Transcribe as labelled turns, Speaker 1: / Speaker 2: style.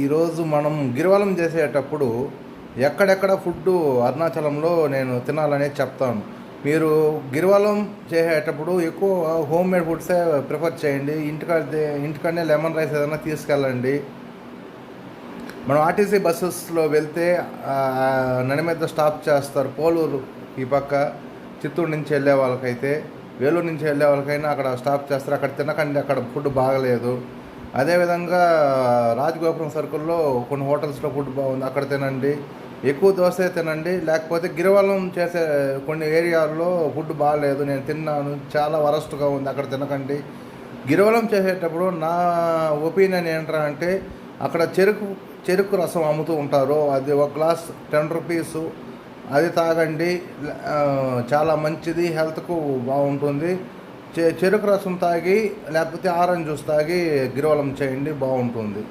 Speaker 1: ఈరోజు మనం గిరివలం చేసేటప్పుడు ఎక్కడెక్కడ ఫుడ్డు అరుణాచలంలో నేను తినాలనేది చెప్తాను. మీరు గిరివలం చేసేటప్పుడు ఎక్కువ హోమ్ మేడ్ ఫుడ్సే ప్రిఫర్ చేయండి. ఇంటికాడనే లెమన్ రైస్ ఏదైనా తీసుకెళ్ళండి. మనం ఆర్టీసీ బస్సెస్లో వెళ్తే నడిమధ్య స్టాప్ చేస్తారు. పోలూరు ఈ పక్క చిత్తూరు నుంచి వెళ్ళే వాళ్ళకైతే, వేలూరు నుంచి వెళ్ళే వాళ్ళకైనా అక్కడ స్టాప్ చేస్తారు. అక్కడ తినకండి, అక్కడ ఫుడ్ బాగలేదు. అదేవిధంగా రాజగోపురం సర్కిల్లో కొన్ని హోటల్స్లో ఫుడ్ బాగుంది, అక్కడ తినండి. ఎక్కువ దోశ తినండి. లేకపోతే గిరివలం చేసే కొన్ని ఏరియాల్లో ఫుడ్ బాగాలేదు, నేను తిన్నాను, చాలా వరస్ట్గా ఉంది, అక్కడ తినకండి. గిరివలం చేసేటప్పుడు నా ఒపీనియన్ ఏంట్రా అంటే, అక్కడ చెరుకు రసం అమ్ముతూ ఉంటారు. అది ఒక గ్లాస్ 10 రూపీసు, అది తాగండి. చాలా మంచిది, హెల్త్కు బాగుంటుంది. చెరుకు రసం తాగి లేకపోతే ఆరెంజ్ జ్యూస్ తాగి గిరివలం చేయండి, బాగుంటుంది.